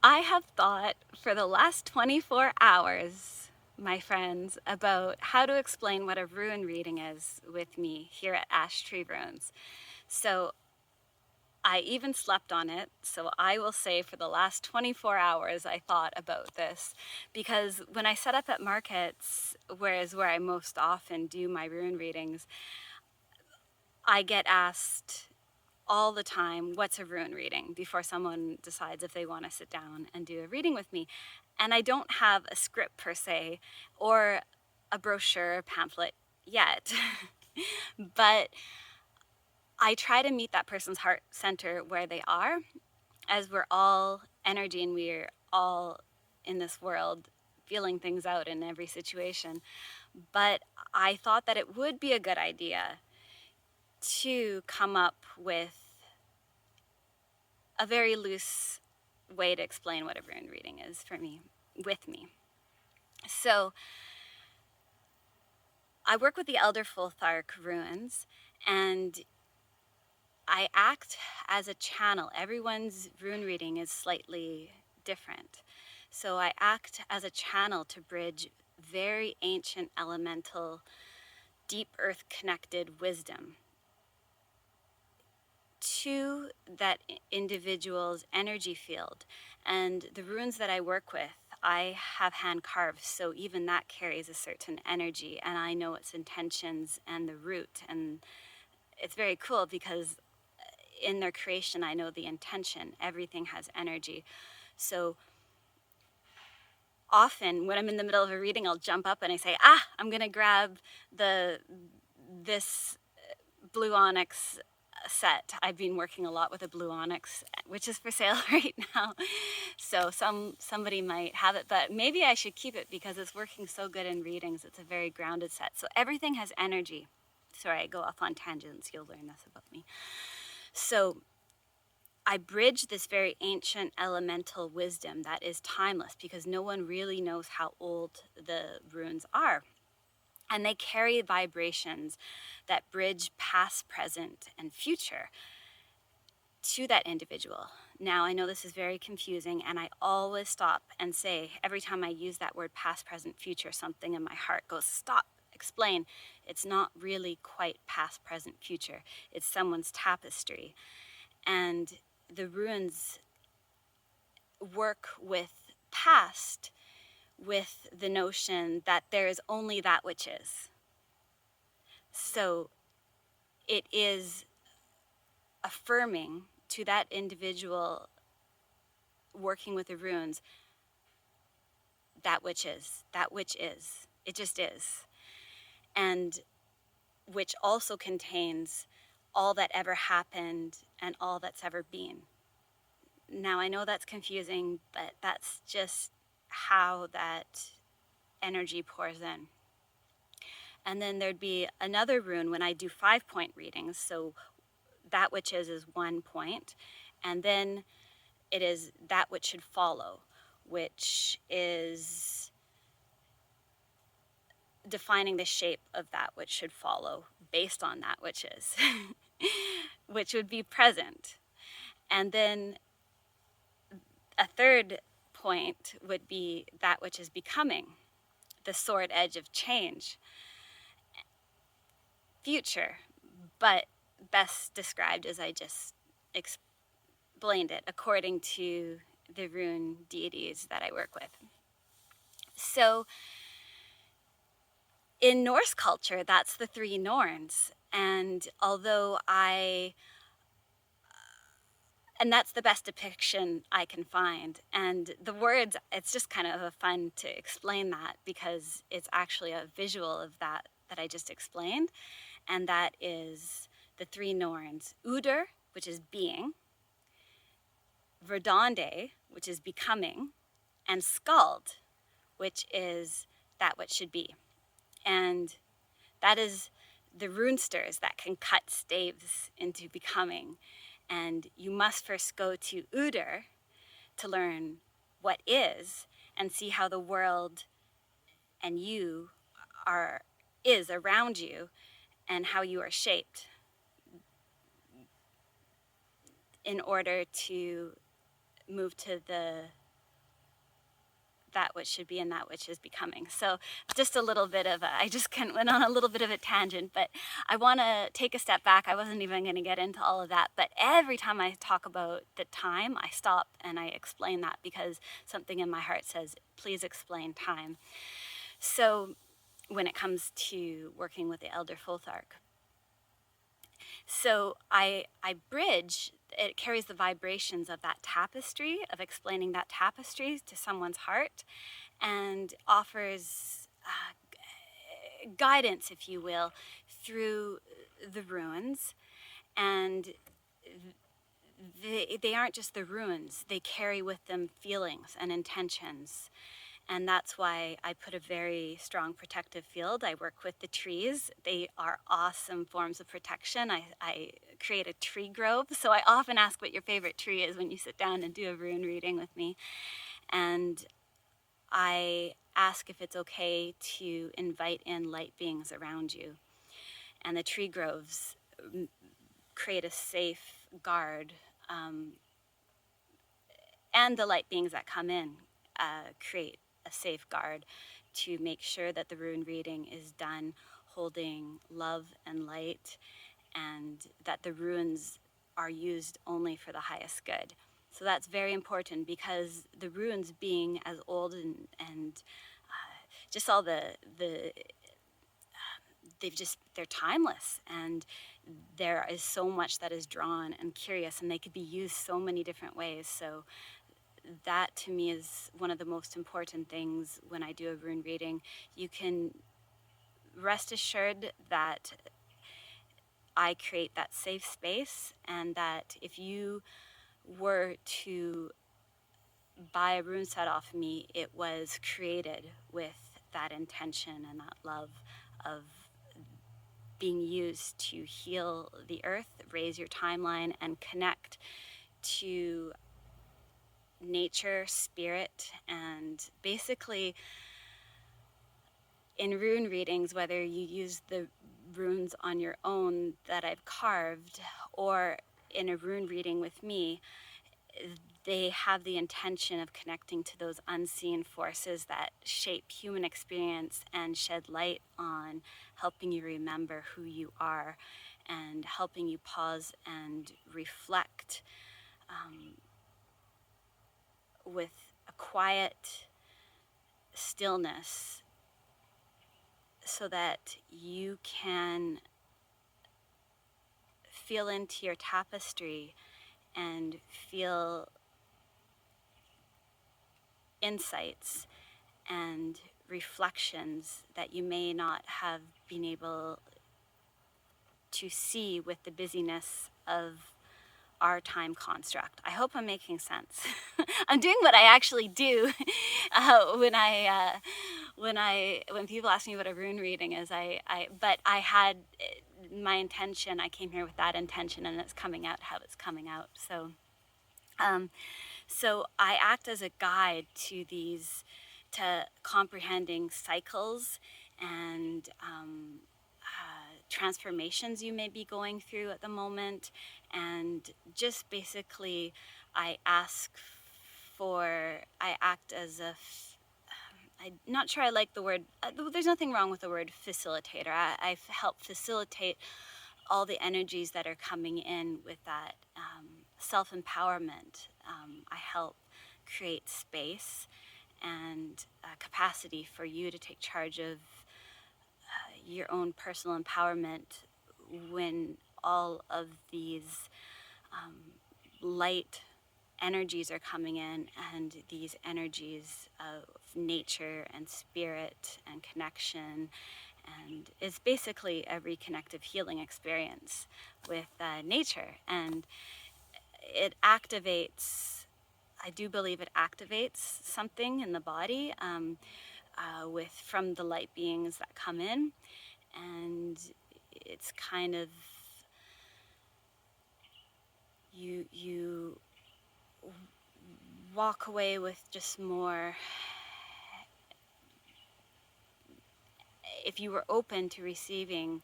I have thought for the last 24 hours, my friends, about how to explain what a rune reading is with me here at Ash Tree Runes. So I even slept on it, so I will say for the last 24 hours I thought about this, because when I set up at markets, where I most often do my rune readings, I get asked all the time, what's a rune reading, before someone decides if they want to sit down and do a reading with me. And I don't have a script per se, or a brochure pamphlet yet, but I try to meet that person's heart center where they are, as we're all energy and we're all in this world feeling things out in every situation. But I thought that it would be a good idea to come up with a very loose way to explain what a rune reading is for me, with me. So I work with the Elder Futhark runes, and I act as a channel. Everyone's rune reading is slightly different. So I act as a channel to bridge very ancient elemental, deep earth connected wisdom to that individual's energy field. And the runes that I work with, I have hand carved, so even that carries a certain energy, and I know its intentions and the root. And it's very cool because in their creation, I know the intention. Everything has energy. So often when I'm in the middle of a reading, I'll jump up and I say, I'm going to grab this blue onyx set. I've been working a lot with a blue onyx, which is for sale right now. So somebody might have it, but maybe I should keep it because it's working so good in readings. It's a very grounded set. So everything has energy. Sorry, I go off on tangents. You'll learn this about me. So I bridge this very ancient elemental wisdom that is timeless, because no one really knows how old the runes are. And they carry vibrations that bridge past, present, and future to that individual. Now, I know this is very confusing, and I always stop and say, every time I use that word past, present, future, something in my heart goes, stop, explain. It's not really quite past, present, future. It's someone's tapestry. And the runes work with past with the notion that there is only that which is. So it is affirming to that individual working with the runes that which is, that which is. It just is. And which also contains all that ever happened and all that's ever been. Now, I know that's confusing, but that's just how that energy pours in. And then there'd be another rune when I do 5-point readings. So that which is 1 point. And then it is that which should follow, which is defining the shape of that which should follow based on that which is, which would be present. And then a third point would be that which is becoming, the sword edge of change, future, but best described as I just explained it according to the rune deities that I work with. So in Norse culture, that's the 3 Norns. And although and that's the best depiction I can find. And the words, it's just kind of fun to explain that, because it's actually a visual of that I just explained. And that is the 3 Norns: Urdhr, which is being; Verdhandi, which is becoming; and Skuld, which is that which should be. And that is the runesters that can cut staves into becoming. And you must first go to Urdhr to learn what is, and see how the world and you is around you, and how you are shaped, in order to move to the that which should be and that which is becoming. So just a little bit of I just kind of went on a little bit of a tangent, but I want to take a step back. I wasn't even going to get into all of that, but every time I talk about the time, I stop and I explain that, because something in my heart says, please explain time. So when it comes to working with the Elder Futhark, so I bridge, it carries the vibrations of that tapestry, of explaining that tapestry to someone's heart, and offers guidance, if you will, through the runes. And they aren't just the runes, they carry with them feelings and intentions. And that's why I put a very strong protective field. I work with the trees. They are awesome forms of protection. I create a tree grove. So I often ask what your favorite tree is when you sit down and do a rune reading with me. And I ask if it's okay to invite in light beings around you. And the tree groves create a safe guard. And the light beings that come in create a safeguard to make sure that the rune reading is done holding love and light, and that the runes are used only for the highest good. So that's very important, because the runes being as old and just all they're timeless, and there is so much that is drawn and curious, and they could be used so many different ways. So that to me is one of the most important things when I do a rune reading. You can rest assured that I create that safe space, and that if you were to buy a rune set off me, it was created with that intention and that love of being used to heal the earth, raise your timeline, and connect to nature, spirit, and basically in rune readings, whether you use the runes on your own that I've carved or in a rune reading with me, they have the intention of connecting to those unseen forces that shape human experience and shed light on helping you remember who you are, and helping you pause and reflect with a quiet stillness, so that you can feel into your tapestry and feel insights and reflections that you may not have been able to see with the busyness of our time construct. I hope I'm making sense. I'm doing what I actually do when people ask me what a rune reading is. But I had my intention. I came here with that intention, and it's coming out how it's coming out. So I act as a guide to comprehending cycles and transformations you may be going through at the moment. And just basically I act as I'm not sure I like the word, there's nothing wrong with the word facilitator. I help facilitate all the energies that are coming in with that self-empowerment. I help create space and capacity for you to take charge of your own personal empowerment when all of these light energies are coming in, and these energies of nature and spirit and connection. And it's basically a reconnective healing experience with nature. And it activates, I do believe it activates something in the body from the light beings that come in. And it's kind of, you walk away with just more, if you were open to receiving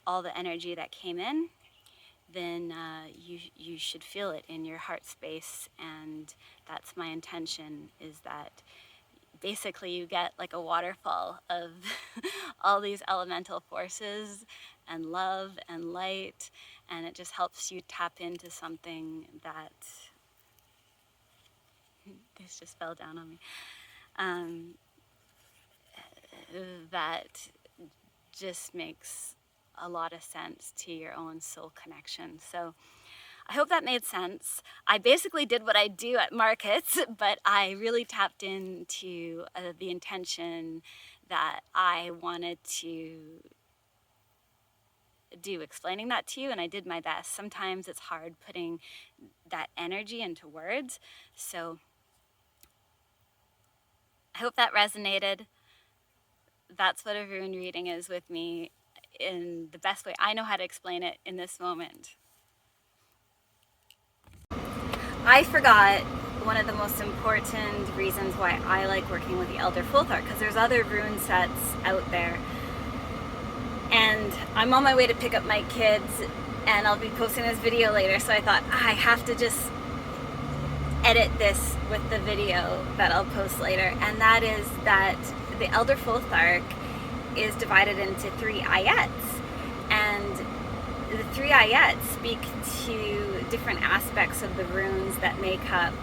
all the energy that came in, then you should feel it in your heart space. And that's my intention, is that basically you get like a waterfall of all these elemental forces and love and light, and it just helps you tap into something that this just fell down on me, that just makes a lot of sense to your own soul connection. So I hope that made sense. I basically did what I do at markets, but I really tapped into the intention that I wanted to do, explaining that to you, and I did my best. Sometimes it's hard putting that energy into words, so I hope that resonated. That's what a rune reading is with me, in the best way I know how to explain it in this moment. I forgot one of the most important reasons why I like working with the Elder Futhark, because there's other rune sets out there. And I'm on my way to pick up my kids, and I'll be posting this video later, so I thought, I have to just edit this with the video that I'll post later. And that is that the Elder Futhark is divided into 3 ayats, and the 3 ayats speak to different aspects of the runes that make up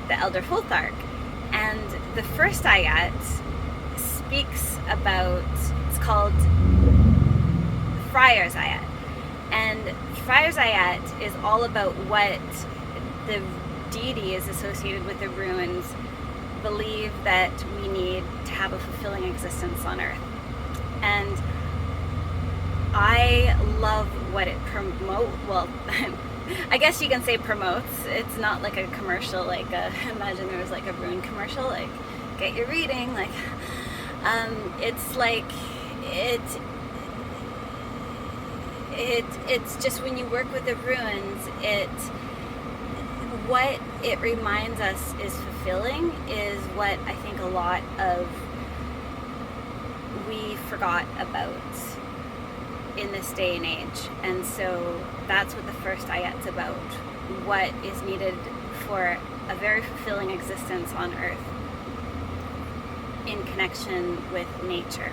the Elder Futhark. And the first ayat speaks about, it's called Friar's ayat, and Friar's ayat is all about what the deities associated with the runes believe that we need to have a fulfilling existence on Earth. And I love what it promotes. Well, I guess you can say promotes. It's not like a commercial, like imagine there was like a rune commercial, like get your reading, like it's like it's just when you work with the runes, what it reminds us is fulfilling is what I think a lot of we forgot about in this day and age. And so that's what the first ayat's about, what is needed for a very fulfilling existence on Earth in connection with nature.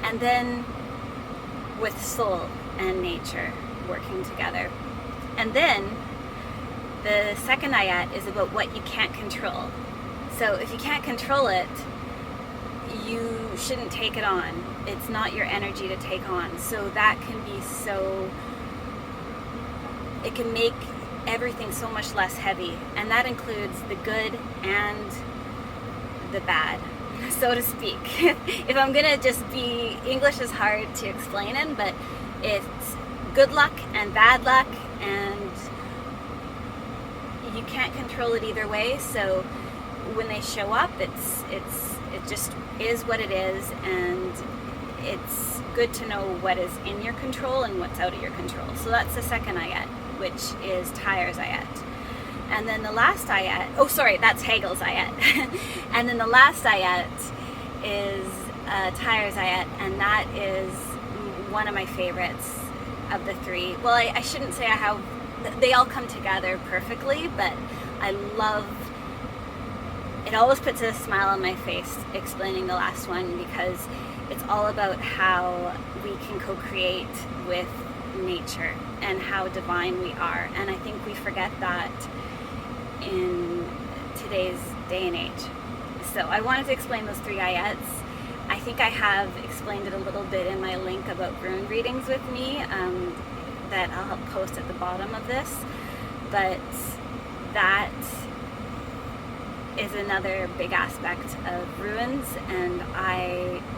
And then with soul and nature working together. And then the second ayat is about what you can't control. So if you can't control it, you shouldn't take it on. It's not your energy to take on. So that can be it can make everything so much less heavy. And that includes the good and the bad, so to speak. If I'm gonna just be, English is hard to explain in, but it's good luck and bad luck, and you can't control it either way. So when they show up, it just is what it is, and it's good to know what is in your control and what's out of your control. So that's the second ayat, which is Tyr's ayat. And then the last ayat, that's Hagel's ayat. And then the last ayat is Tyr's ayat, and that is one of my favorites of the 3. Well, I shouldn't say they all come together perfectly, but I love, it always puts a smile on my face explaining the last one, because it's all about how we can co-create with nature and how divine we are. And I think we forget that in today's day and age. So I wanted to explain those 3 ayats. I think I have explained it a little bit in my link about rune readings with me, that I'll help post at the bottom of this. But that is another big aspect of runes, and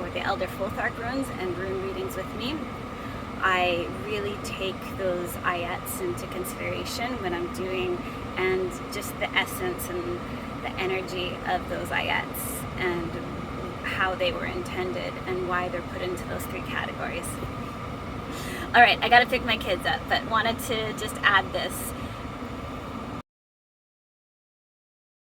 or the Elder Futhark runes and rune readings with me. I really take those ayats into consideration when I'm doing, and just the essence and the energy of those ayats and how they were intended and why they're put into those 3 categories. All right, I gotta pick my kids up, but wanted to just add this